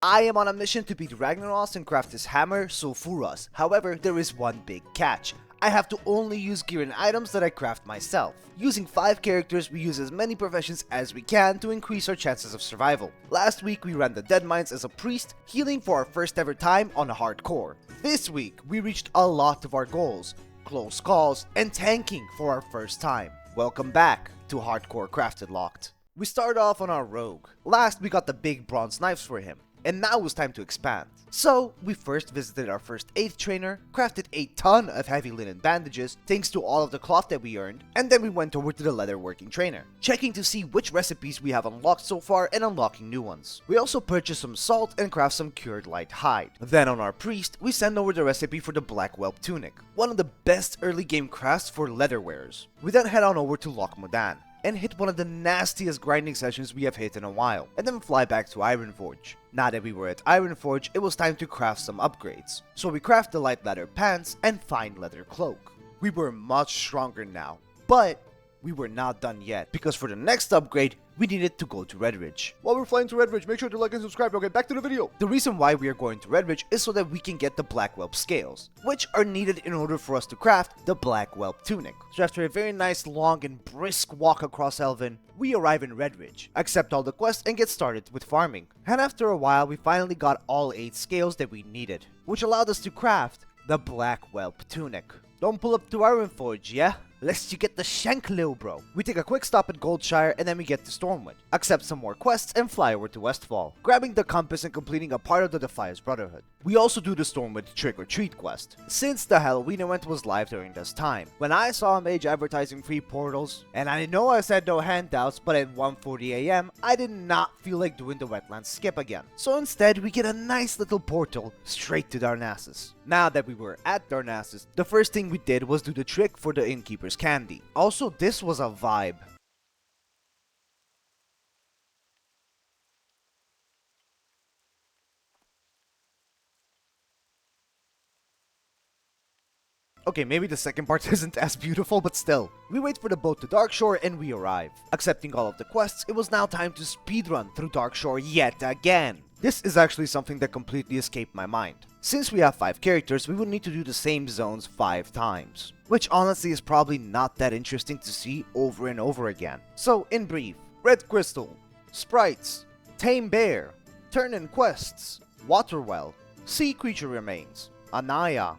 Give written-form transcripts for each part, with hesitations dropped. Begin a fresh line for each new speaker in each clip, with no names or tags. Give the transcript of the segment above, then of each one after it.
I am on a mission to beat Ragnaros and craft his hammer, Sulfuras. However, there is one big catch. I have to only use gear and items that I craft myself. Using 5 characters, we use as many professions as we can to increase our chances of survival. Last week, we ran the Deadmines as a priest, healing for our first ever time on a hardcore. This week, we reached a lot of our goals, close calls, and tanking for our first time. Welcome back to Hardcore CraftedLocked. We start off on our rogue. Last, we got the big bronze knives for him. And now it was time to expand. So, we first visited our first 8th trainer, crafted a ton of heavy linen bandages thanks to all of the cloth that we earned, and then we went over to the leather working trainer, checking to see which recipes we have unlocked so far and unlocking new ones. We also purchased some salt and craft some cured light hide. Then on our priest, we send over the recipe for the black whelp tunic, one of the best early game crafts for leather wearers. We then head on over to Loch Modan and hit one of the nastiest grinding sessions we have hit in a while, and then fly back to Ironforge. Now that we were at Ironforge, it was time to craft some upgrades. So we craft the light leather pants and fine leather cloak. We were much stronger now, but we were not done yet, because for the next upgrade, we needed to go to Redridge. While we're flying to Redridge, make sure to like and subscribe. Okay, back to the video. The reason why we are going to Redridge is so that we can get the black whelp scales, which are needed in order for us to craft the black whelp tunic. So after a very nice long and brisk walk across Elven, we arrive in Redridge, accept all the quests and get started with farming. And after a while, we finally got all 8 scales that we needed, which allowed us to craft the black whelp tunic. Don't pull up to Ironforge, yeah? Lest you get the shank, lil bro. We take a quick stop at Goldshire and then we get to Stormwind, accept some more quests and fly over to Westfall, grabbing the compass and completing a part of the Defias Brotherhood. We also do the Stormwind Trick or Treat quest, since the Halloween event was live during this time. When I saw a mage advertising free portals, and I know I said no handouts, but at 1:40 AM, I did not feel like doing the wetlands skip again. So instead, we get a nice little portal straight to Darnassus. Now that we were at Darnassus, the first thing we did was do the trick for the innkeeper's candy. Also, this was a vibe. Okay, maybe the second part isn't as beautiful, but still. We wait for the boat to Darkshore and we arrive. Accepting all of the quests, it was now time to speedrun through Darkshore yet again. This is actually something that completely escaped my mind. Since we have 5 characters, we would need to do the same zones 5 times, which honestly is probably not that interesting to see over and over again. So, in brief, Red Crystal, Sprites, Tame Bear, Turn-in Quests, Waterwell, Sea Creature Remains, Anaya,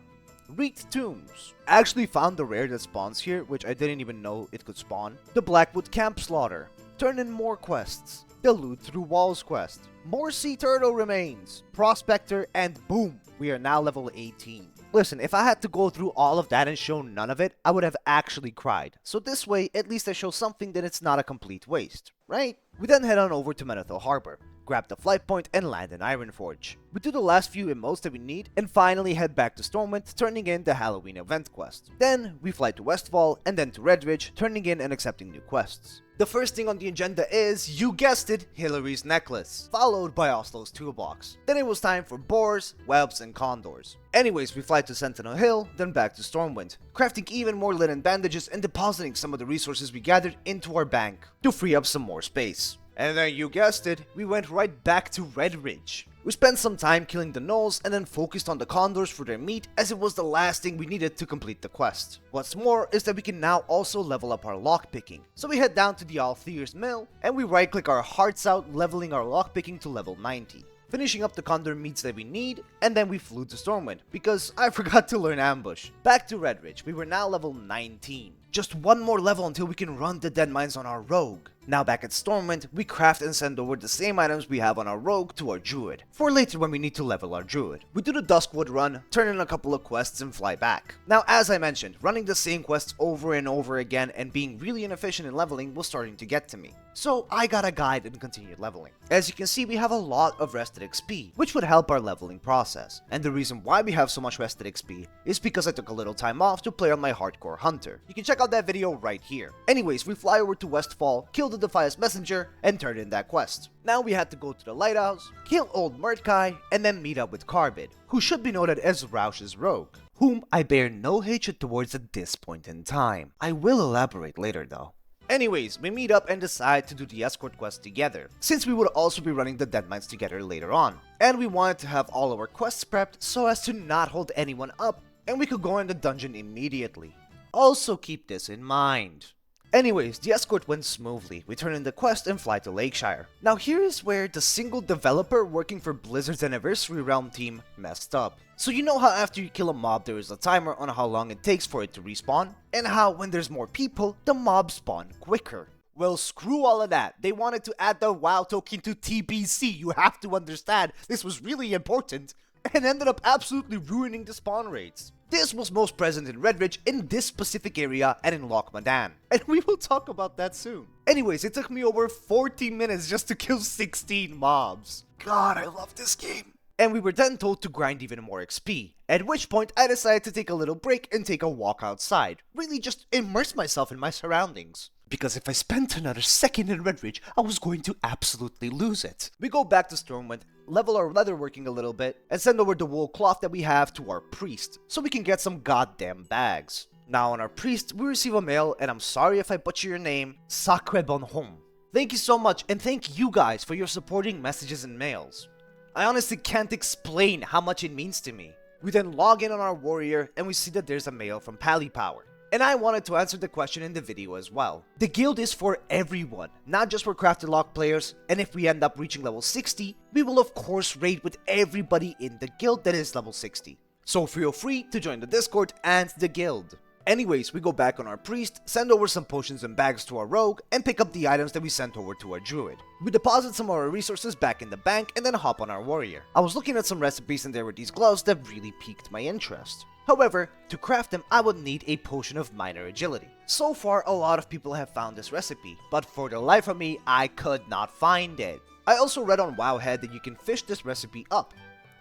Wreathed Tombs. I actually found the rare that spawns here, which I didn't even know it could spawn. The Blackwood Camp Slaughter. Turn in more quests. The Loot Through Walls quest. More Sea Turtle Remains. Prospector, and boom! We are now level 18. Listen, if I had to go through all of that and show none of it, I would have actually cried. So this way, at least I show something that it's not a complete waste, right? We then head on over to Menethil Harbor, grab the flight point and land in Ironforge. We do the last few emotes that we need and finally head back to Stormwind, turning in the Halloween event quest. Then we fly to Westfall and then to Redridge, turning in and accepting new quests. The first thing on the agenda is, you guessed it, Hillary's necklace, followed by Oslo's toolbox. Then it was time for boars, whelps, and condors. Anyways, we fly to Sentinel Hill, then back to Stormwind, crafting even more linen bandages and depositing some of the resources we gathered into our bank to free up some more space. And then you guessed it, we went right back to Redridge. We spent some time killing the gnolls and then focused on the condors for their meat, as it was the last thing we needed to complete the quest. What's more is that we can now also level up our lockpicking. So we head down to the Althier's Mill and we right click our hearts out, leveling our lockpicking to level 90. Finishing up the condor meats that we need, and then we flew to Stormwind, because I forgot to learn Ambush. Back to Redridge, we were now level 19. Just one more level until we can run the Deadmines on our rogue. Now back at Stormwind, we craft and send over the same items we have on our rogue to our druid, for later when we need to level our druid. We do the Duskwood run, turn in a couple of quests and fly back. Now as I mentioned, running the same quests over and over again and being really inefficient in leveling was starting to get to me. So I got a guide and continued leveling. As you can see, we have a lot of rested XP, which would help our leveling process. And the reason why we have so much rested XP is because I took a little time off to play on my hardcore hunter. You can check out that video right here. Anyways, we fly over to Westfall, kill the Defias messenger, and turn in that quest. Now we had to go to the lighthouse, kill old Murtkai, and then meet up with Carbid, who should be noted as Roush's rogue, whom I bear no hatred towards at this point in time. I will elaborate later though. Anyways, we meet up and decide to do the escort quest together, since we would also be running the Deadmines together later on. And we wanted to have all our quests prepped so as to not hold anyone up, and we could go in the dungeon immediately. Also keep this in mind. Anyways, the escort went smoothly. We turn in the quest and fly to Lakeshire. Now here is where the single developer working for Blizzard's Anniversary Realm team messed up. So you know how after you kill a mob there is a timer on how long it takes for it to respawn? And how when there's more people, the mobs spawn quicker. Well, screw all of that. They wanted to add the WoW token to TBC. You have to understand, this was really important. And ended up absolutely ruining the spawn rates. This was most present in Redridge, in this specific area, and in Loch Modan. And we will talk about that soon. Anyways, it took me over 40 minutes just to kill 16 mobs. God, I love this game. And we were then told to grind even more XP, at which point I decided to take a little break and take a walk outside. Really just immerse myself in my surroundings. Because if I spent another second in Redridge, I was going to absolutely lose it. We go back to Stormwind, level our leatherworking a little bit, and send over the wool cloth that we have to our priest, so we can get some goddamn bags. Now on our priest, we receive a mail, and I'm sorry if I butcher your name, Sacre Bon Homme. Thank you so much, and thank you guys for your supporting messages and mails. I honestly can't explain how much it means to me. We then log in on our warrior, and we see that there's a mail from Pally Power. And I wanted to answer the question in the video as well. The guild is for everyone, not just for CraftedLocked players, and if we end up reaching level 60, we will of course raid with everybody in the guild that is level 60. So feel free to join the Discord and the guild. Anyways, we go back on our priest, send over some potions and bags to our rogue, and pick up the items that we sent over to our druid. We deposit some of our resources back in the bank and then hop on our warrior. I was looking at some recipes and there were these gloves that really piqued my interest. However, to craft them, I would need a potion of minor agility. So far, a lot of people have found this recipe, but for the life of me, I could not find it. I also read on Wowhead that you can fish this recipe up,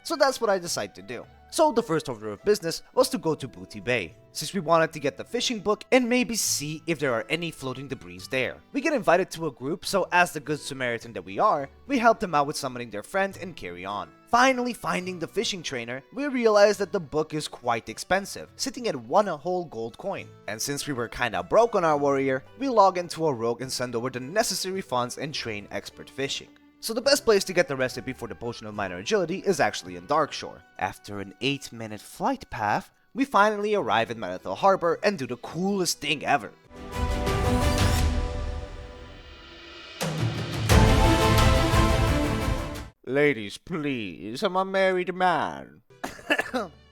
so that's what I decided to do. So the first order of business was to go to Booty Bay, since we wanted to get the fishing book and maybe see if there are any floating debris there. We get invited to a group, so as the good Samaritan that we are, we help them out with summoning their friend and carry on. Finally finding the fishing trainer, we realized that the book is quite expensive, sitting at one whole gold coin. And since we were kinda broke on our warrior, we log into a rogue and send over the necessary funds and train expert fishing. So the best place to get the recipe for the potion of minor agility is actually in Darkshore. After an 8-minute flight path, we finally arrive in Manethil Harbor and do the coolest thing ever. Ladies, please, I'm a married man.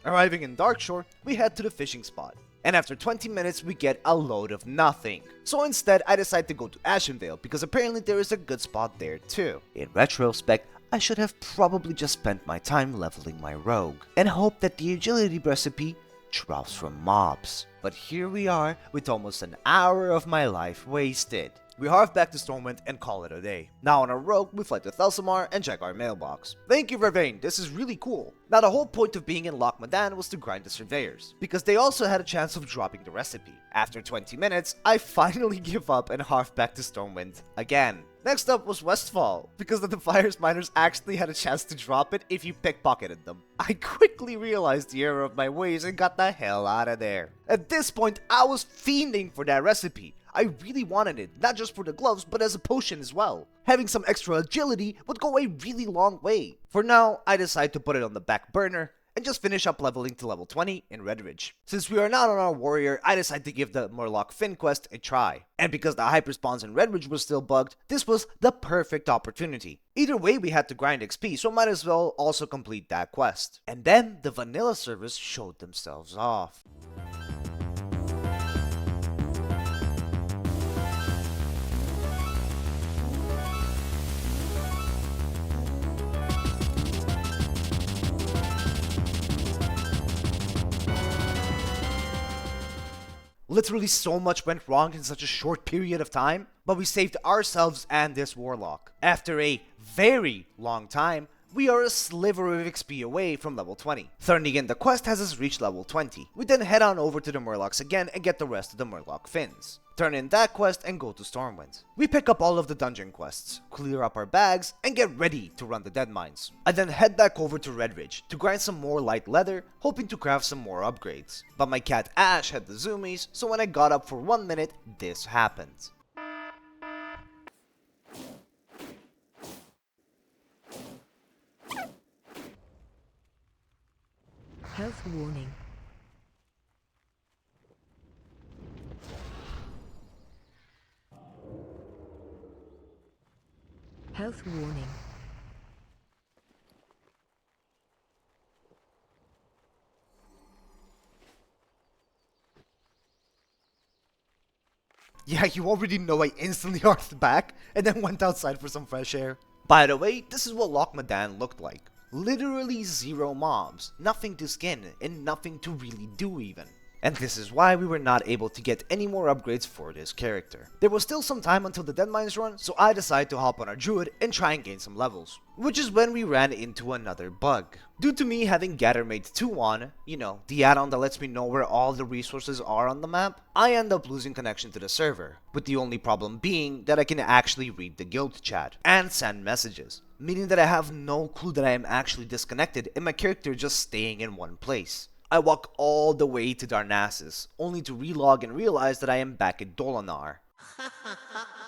Arriving in Darkshore, we head to the fishing spot. And after 20 minutes, we get a load of nothing. So instead, I decide to go to Ashenvale because apparently there is a good spot there too. In retrospect, I should have probably just spent my time leveling my rogue and hope that the agility recipe drops from mobs. But here we are with almost an hour of my life wasted. We harv back to Stormwind and call it a day. Now on our rogue, we fly to Thelsamar and check our mailbox. Thank you, Vervain, this is really cool. Now the whole point of being in Loch Modan was to grind the surveyors, because they also had a chance of dropping the recipe. After 20 minutes, I finally give up and harv back to Stormwind again. Next up was Westfall, because the Defiers miners actually had a chance to drop it if you pickpocketed them. I quickly realized the error of my ways and got the hell out of there. At this point, I was fiending for that recipe. I really wanted it, not just for the gloves, but as a potion as well. Having some extra agility would go a really long way. For now, I decide to put it on the back burner and just finish up leveling to level 20 in Redridge. Since we are not on our warrior, I decide to give the Murloc Fin quest a try. And because the hyperspawns in Redridge were still bugged, this was the perfect opportunity. Either way, we had to grind XP, so might as well also complete that quest. And then the vanilla servers showed themselves off. Literally so much went wrong in such a short period of time, but we saved ourselves and this warlock. After a very long time, we are a sliver of XP away from level 20. Turning in the quest has us reach level 20. We then head on over to the Murlocs again and get the rest of the Murloc Fins. Turn in that quest and go to Stormwind. We pick up all of the dungeon quests, clear up our bags, and get ready to run the Deadmines. I then head back over to Redridge to grind some more light leather, hoping to craft some more upgrades. But my cat Ash had the zoomies, so when I got up for 1 minute, this happened.
Health warning. Health warning.
Yeah, you already know I instantly arced back and then went outside for some fresh air. By the way, this is what Loch Modan looked like. Literally zero mobs, nothing to skin, and nothing to really do even. And this is why we were not able to get any more upgrades for this character. There was still some time until the Deadmines run, so I decided to hop on our Druid and try and gain some levels. Which is when we ran into another bug. Due to me having Gathermate 2 on, you know, the add-on that lets me know where all the resources are on the map, I end up losing connection to the server, with the only problem being that I can actually read the guild chat and send messages, meaning that I have no clue that I am actually disconnected and my character just staying in one place. I walk all the way to Darnassus, only to relog and realize that I am back at Dolinar.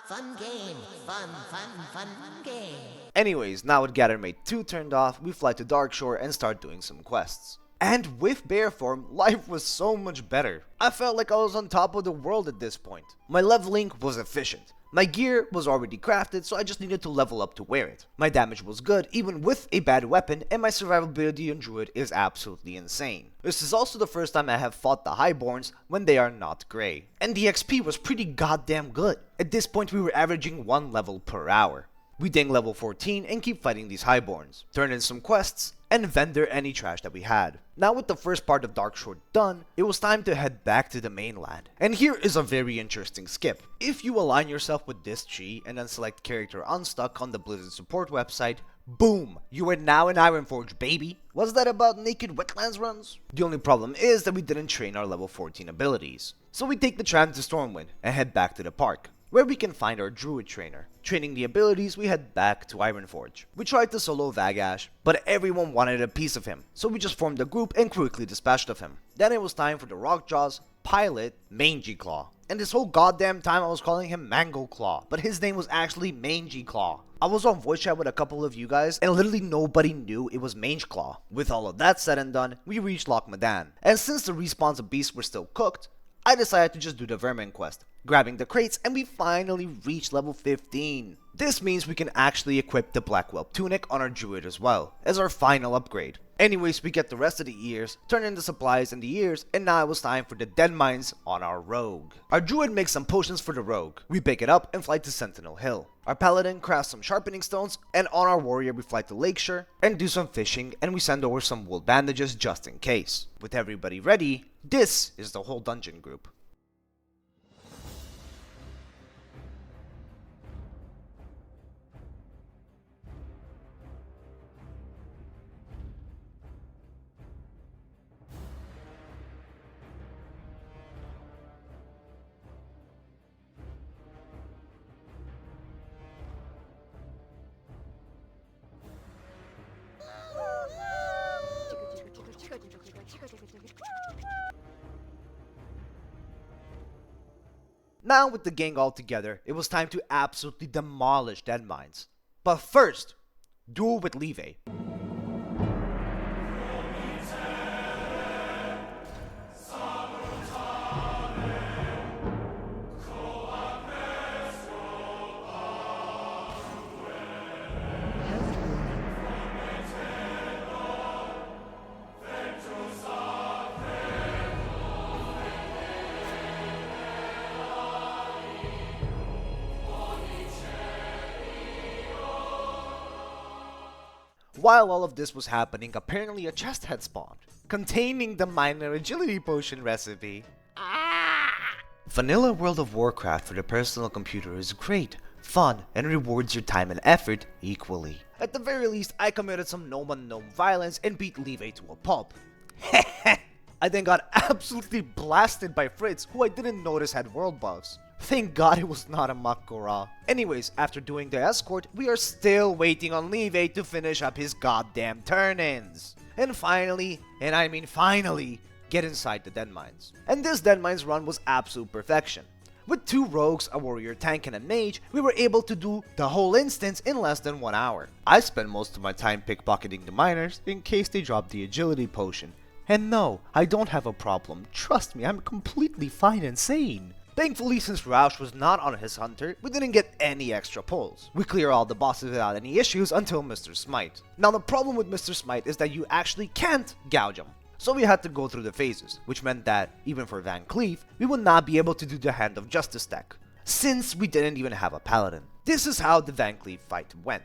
Fun game, fun game.
Anyways, now with Gathermate 2 turned off, we fly to Darkshore and start doing some quests. And with bear form, life was so much better. I felt like I was on top of the world at this point. My leveling was efficient. My gear was already crafted, so I just needed to level up to wear it. My damage was good, even with a bad weapon, and my survivability on Druid is absolutely insane. This is also the first time I have fought the Highborns when they are not grey. And the XP was pretty goddamn good. At this point we were averaging 1 level per hour. We ding level 14 and keep fighting these Highborns, turn in some quests, and vendor any trash that we had. Now with the first part of Darkshore done, it was time to head back to the mainland. And here is a very interesting skip. If you align yourself with this tree and then select character unstuck on the Blizzard support website, boom! You are now in Ironforge, baby! Was that about naked wetlands runs? The only problem is that we didn't train our level 14 abilities. So we take the tram to Stormwind and head back to the park, where we can find our Druid trainer. Training the abilities, we head back to Ironforge. We tried to solo Vagash, but everyone wanted a piece of him, so we just formed a group and quickly dispatched of him. Then it was time for the Rockjaws, Pilot, Mangy Claw. And this whole goddamn time I was calling him Mango Claw, but his name was actually Mangy Claw. I was on voice chat with a couple of you guys, and literally nobody knew it was Mange Claw. With all of that said and done, we reached Loch Modan. And since the respawns of beasts were still cooked, I decided to just do the Vermin quest, grabbing the crates, and we finally reached level 15. This means we can actually equip the Black Whelp Tunic on our Druid as well, as our final upgrade. Anyways, we get the rest of the ears, turn in the supplies and the ears, and now it was time for the Deadmines on our Rogue. Our Druid makes some potions for the Rogue. We pick it up and fly to Sentinel Hill. Our Paladin crafts some sharpening stones, and on our Warrior we fly to Lakeshore and do some fishing, and we send over some wool bandages just in case. With everybody ready, this is the whole dungeon group. Now with the gang all together, it was time to absolutely demolish Deadmines. But first, duel with Levy. While all of this was happening, apparently a chest had spawned, containing the minor agility potion recipe. Vanilla World of Warcraft for the personal computer is great, fun, and rewards your time and effort equally. At the very least, I committed some gnome-on-gnome violence and beat Levy to a pulp. I then got absolutely blasted by Fritz, who I didn't notice had world buffs. Thank God it was not a Makura. Anyways, after doing the escort, we are still waiting on Levy to finish up his goddamn turn-ins. And finally, and I mean finally, get inside the Deadmines. And this Deadmines run was absolute perfection. With 2 rogues, a warrior tank, and a mage, we were able to do the whole instance in less than 1 hour. I spent most of my time pickpocketing the miners in case they dropped the agility potion. And no, I don't have a problem. Trust me, I'm completely fine and sane. Thankfully, since Roush was not on his hunter, we didn't get any extra pulls. We clear all the bosses without any issues until Mr. Smite. Now the problem with Mr. Smite is that you actually can't gouge him. So we had to go through the phases, which meant that, even for Van Cleef, we would not be able to do the Hand of Justice deck, since we didn't even have a paladin. This is how the Van Cleef fight went.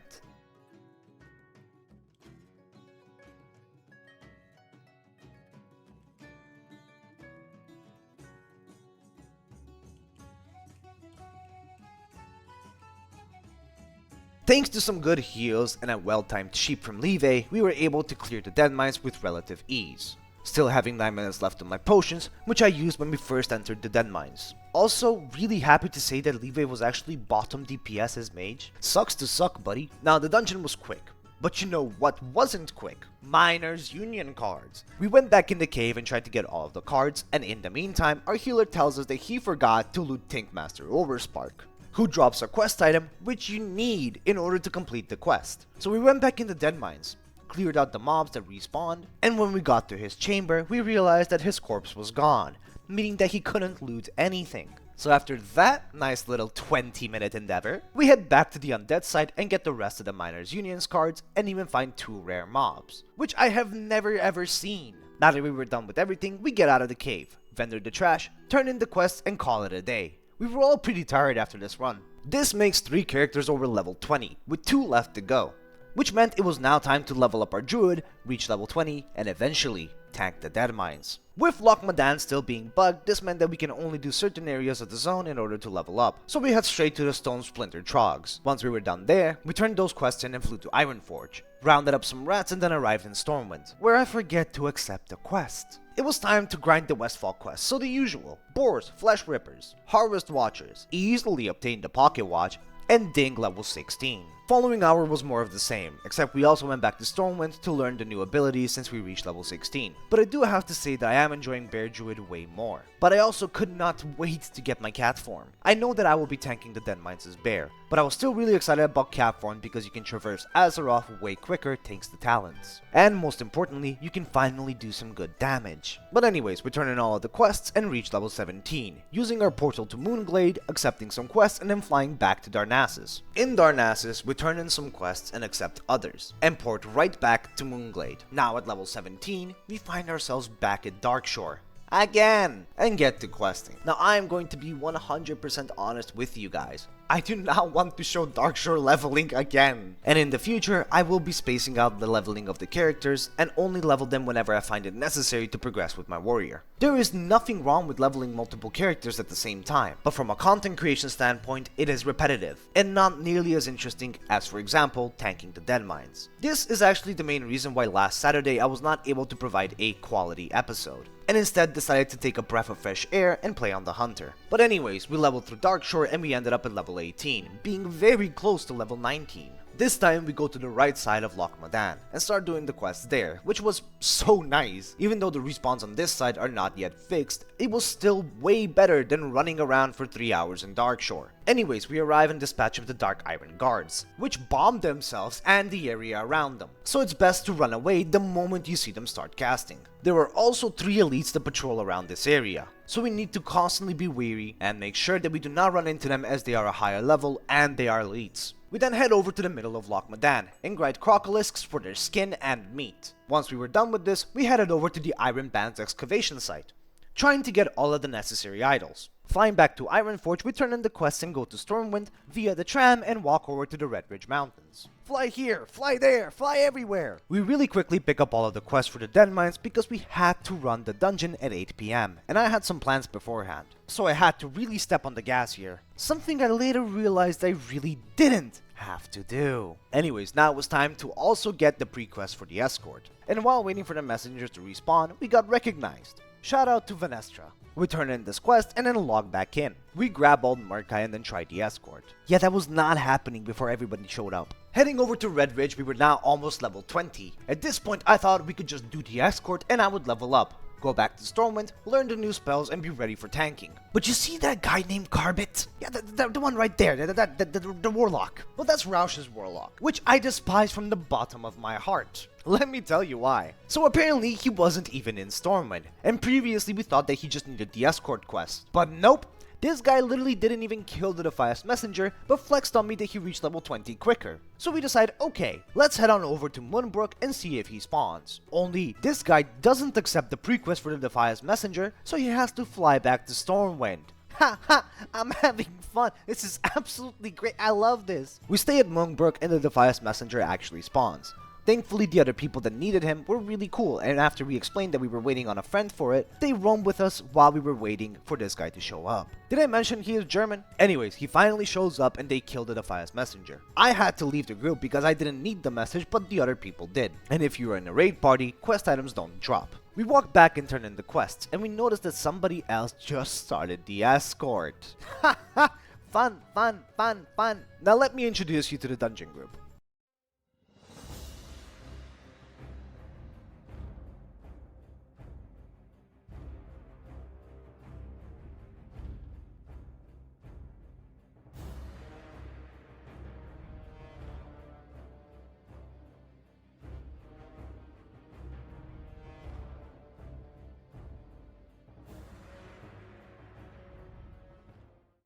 Thanks to some good heals and a well-timed sheep from Levy, we were able to clear the Deadmines with relative ease. Still having 9 minutes left on my potions, which I used when we first entered the Deadmines. Also, really happy to say that Levy was actually bottom DPS as mage. Sucks to suck, buddy. Now the dungeon was quick. But you know what wasn't quick? Miners Union cards. We went back in the cave and tried to get all of the cards, and in the meantime, our healer tells us that he forgot to loot Tinkmaster Overspark, who drops a quest item which you need in order to complete the quest. So we went back in the Deadmines, cleared out the mobs that respawned, and when we got to his chamber, we realized that his corpse was gone, meaning that he couldn't loot anything. So after that nice little 20-minute endeavor, we head back to the undead site and get the rest of the Miners Unions cards and even find 2 rare mobs, which I have never ever seen. Now that we were done with everything, we get out of the cave, vendor the trash, turn in the quests, and call it a day. We were all pretty tired after this run. This makes 3 characters over level 20, with 2 left to go, which meant it was now time to level up our Druid, reach level 20, and eventually tank the Deadmines. With Loch Modan still being bugged, this meant that we can only do certain areas of the zone in order to level up, so we head straight to the Stone Splinter Trogs. Once we were done there, we turned those quests in and flew to Ironforge, rounded up some rats, and then arrived in Stormwind, where I forget to accept a quest. It was time to grind the Westfall quest, so the usual: Boars, Flesh Rippers, Harvest Watchers, easily obtained the Pocket Watch, and Ding level 16. Following hour was more of the same, except we also went back to Stormwind to learn the new abilities since we reached level 16. But I do have to say that I am enjoying Bear Druid way more. But I also could not wait to get my cat form. I know that I will be tanking the Deadmines as Bear, but I was still really excited about cat form because you can traverse Azeroth way quicker thanks to talents. And most importantly, you can finally do some good damage. But anyways, we turn in all of the quests and reach level 17, using our portal to Moonglade, accepting some quests, and then flying back to Darnassus. In Darnassus, we turn in some quests and accept others, and port right back to Moonglade. Now at level 17, we find ourselves back at Darkshore again, and get to questing. Now I am going to be 100% honest with you guys. I do not want to show Darkshore leveling again. And in the future, I will be spacing out the leveling of the characters and only level them whenever I find it necessary to progress with my warrior. There is nothing wrong with leveling multiple characters at the same time, but from a content creation standpoint, it is repetitive and not nearly as interesting as, for example, tanking the Deadmines. This is actually the main reason why last Saturday I was not able to provide a quality episode, and instead decided to take a breath of fresh air and play on the Hunter. But anyways, we leveled through Darkshore and we ended up at level 18, being very close to level 19. This time we go to the right side of Loch Modan and start doing the quests there, which was so nice. Even though the respawns on this side are not yet fixed, it was still way better than running around for 3 hours in Darkshore. Anyways, we arrive and dispatch of the Dark Iron Guards, which bomb themselves and the area around them, so it's best to run away the moment you see them start casting. There are also 3 elites that patrol around this area, so we need to constantly be wary and make sure that we do not run into them as they are a higher level and they are elites. We then head over to the middle of Loch Modan and grind crocolisks for their skin and meat. Once we were done with this, we headed over to the Iron Band's excavation site, trying to get all of the necessary idols. Flying back to Ironforge, we turn in the quests and go to Stormwind via the tram and walk over to the Redridge Mountains. Fly here, fly there, fly everywhere! We really quickly pick up all of the quests for the Deadmines because we had to run the dungeon at 8 PM, and I had some plans beforehand, so I had to really step on the gas here. Something I later realized I really didn't have to do. Anyways, now it was time to also get the pre-quest for the escort, and while waiting for the messengers to respawn, we got recognized. Shout out to Vanestra. We turn in this quest and then log back in. We grab old Murkai and then try the escort. Yeah, that was not happening before everybody showed up. Heading over to Redridge, we were now almost level 20. At this point, I thought we could just do the escort and I would level up. go back to Stormwind, learn the new spells, and be ready for tanking. But you see that guy named Carbit? Yeah, the one right there, the Warlock. Well, that's Roush's Warlock, which I despise from the bottom of my heart. Let me tell you why. So apparently he wasn't even in Stormwind, and previously we thought that he just needed the escort quest. But nope. This guy literally didn't even kill the Defias Messenger, but flexed on me that he reached level 20 quicker. So we decide, okay, let's head on over to Moonbrook and see if he spawns. Only, this guy doesn't accept the prequest for the Defias Messenger, so he has to fly back to Stormwind. Ha ha, I'm having fun. This is absolutely great. I love this. We stay at Moonbrook and the Defias Messenger actually spawns. Thankfully, the other people that needed him were really cool, and after we explained that we were waiting on a friend for it, they roamed with us while we were waiting for this guy to show up. Did I mention he is German? Anyways, he finally shows up and they killed the Defias Messenger. I had to leave the group because I didn't need the message, but the other people did. And if you're in a raid party, quest items don't drop. We walk back and turn in the quests, and we notice that somebody else just started the escort. Ha ha! Fun, fun, fun, fun! Now let me introduce you to the dungeon group.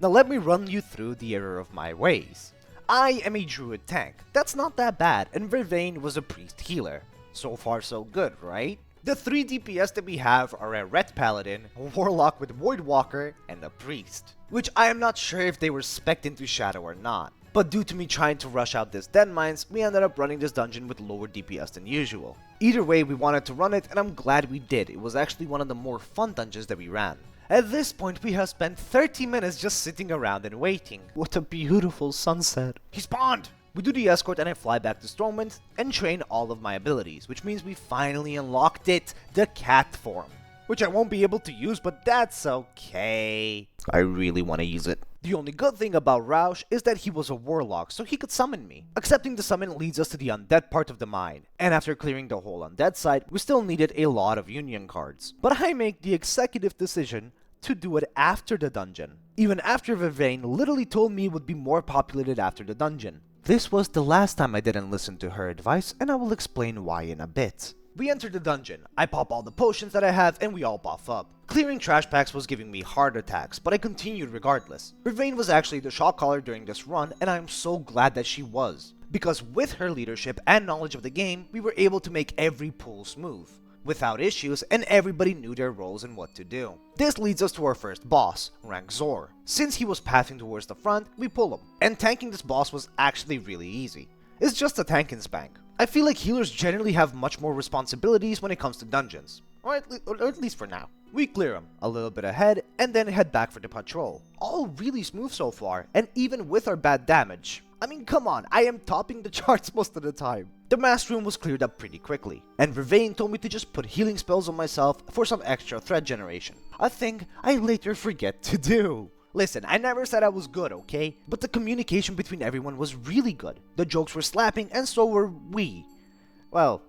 Now let me run you through the error of my ways. I am a Druid tank. That's not that bad, and Vervain was a priest healer. So far so good, right? The 3 DPS that we have are a Ret Paladin, a Warlock with Voidwalker, and a Priest. Which I am not sure if they were spec'd into Shadow or not. But due to me trying to rush out this Deadmines, we ended up running this dungeon with lower DPS than usual. Either way, we wanted to run it, and I'm glad we did. It was actually one of the more fun dungeons that we ran. At this point, we have spent 30 minutes just sitting around and waiting. What a beautiful sunset. He spawned! We do the escort and I fly back to Stormwind and train all of my abilities, which means we finally unlocked it, the cat form. Which I won't be able to use, but that's okay. I really want to use it. The only good thing about Roush is that he was a warlock, so he could summon me. Accepting the summon leads us to the undead part of the mine, and after clearing the whole undead side, we still needed a lot of union cards. But I make the executive decision to do it after the dungeon. Even after Vervain literally told me it would be more populated after the dungeon. This was the last time I didn't listen to her advice, and I will explain why in a bit. We enter the dungeon, I pop all the potions that I have, and we all buff up. Clearing trash packs was giving me heart attacks, but I continued regardless. Vervain was actually the shot caller during this run, and I am so glad that she was. Because with her leadership and knowledge of the game, we were able to make every pull smooth, without issues, and everybody knew their roles and what to do. This leads us to our first boss, rank Zor. Since he was pathing towards the front, we pull him, and tanking this boss was actually really easy. It's just a tank and spank. I feel like healers generally have much more responsibilities when it comes to dungeons, or at least for now. We clear him, a little bit ahead, and then head back for the patrol. All really smooth so far, and even with our bad damage. I mean, come on, I am topping the charts most of the time. The mass room was cleared up pretty quickly, and Vervain told me to just put healing spells on myself for some extra threat generation. A thing I later forget to do. Listen, I never said I was good, okay? But the communication between everyone was really good. The jokes were slapping, and so were we. Well,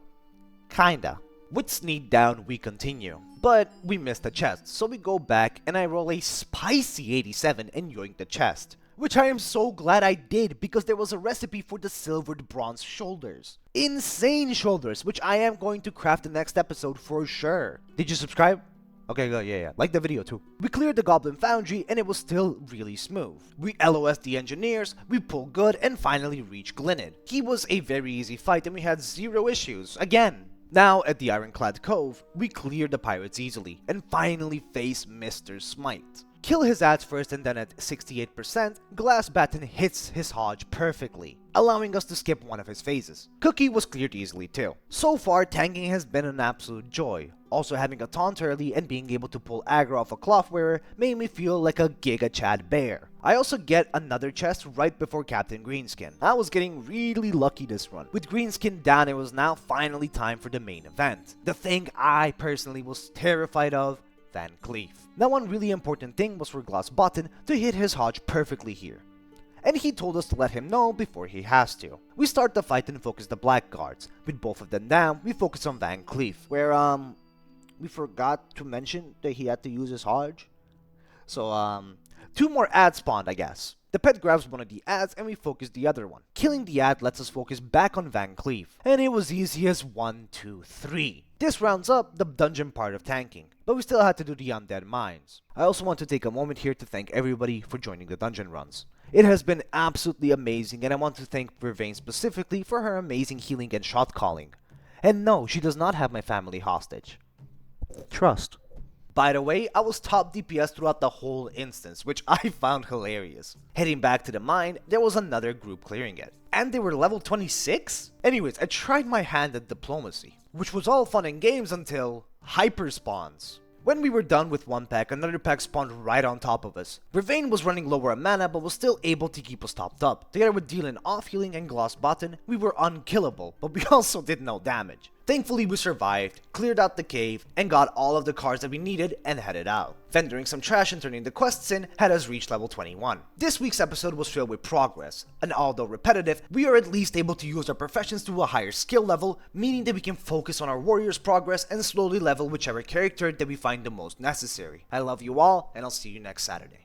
kinda. With Sneed down, we continue. But we missed the chest, so we go back and I roll a spicy 87 and yoink the chest. Which I am so glad I did, because there was a recipe for the silvered bronze shoulders. Insane shoulders, which I am going to craft the next episode for sure. Did you subscribe? Okay, good, yeah. Like the video too. We cleared the Goblin Foundry and it was still really smooth. We LOS the engineers, we pull good, and finally reach Glynid. He was a very easy fight and we had zero issues, again. Now, at the Ironclad Cove, we cleared the pirates easily, and finally face Mr. Smite. Kill his ads first, and then at 68%, Glass Baton hits his Hodge perfectly, allowing us to skip one of his phases. Cookie was cleared easily too. So far, tanking has been an absolute joy. Also, having a taunt early and being able to pull aggro off a Clothwearer made me feel like a Giga Chad bear. I also get another chest right before Captain Greenskin. I was getting really lucky this run. With Greenskin down, it was now finally time for the main event. The thing I personally was terrified of, Van Cleef. Now, one really important thing was for Glass Button to hit his Hodge perfectly here. And he told us to let him know before he has to. We start the fight and focus the Blackguards. With both of them down, we focus on Van Cleef, where we forgot to mention that he had to use his Hodge. So, 2 more ads spawned, I guess. The pet grabs one of the ads and we focus the other one. Killing the ad lets us focus back on Van Cleef. And it was easy as 1, 2, 3. This rounds up the dungeon part of tanking, but we still had to do the undead mines. I also want to take a moment here to thank everybody for joining the dungeon runs. It has been absolutely amazing, and I want to thank Vervain specifically for her amazing healing and shot calling. And no, she does not have my family hostage. Trust. By the way, I was top DPS throughout the whole instance, which I found hilarious. Heading back to the mine, there was another group clearing it. And they were level 26? Anyways, I tried my hand at diplomacy, which was all fun and games until hyper spawns. When we were done with one pack, another pack spawned right on top of us. Vervain was running lower on mana but was still able to keep us topped up. Together with dealing off healing and gloss button, we were unkillable, but we also did no damage. Thankfully we survived, cleared out the cave, and got all of the cards that we needed and headed out. Vendoring some trash and turning the quests in had us reach level 21. This week's episode was filled with progress, and although repetitive, we are at least able to use our professions to a higher skill level, meaning that we can focus on our warrior's progress and slowly level whichever character that we find the most necessary. I love you all, and I'll see you next Saturday.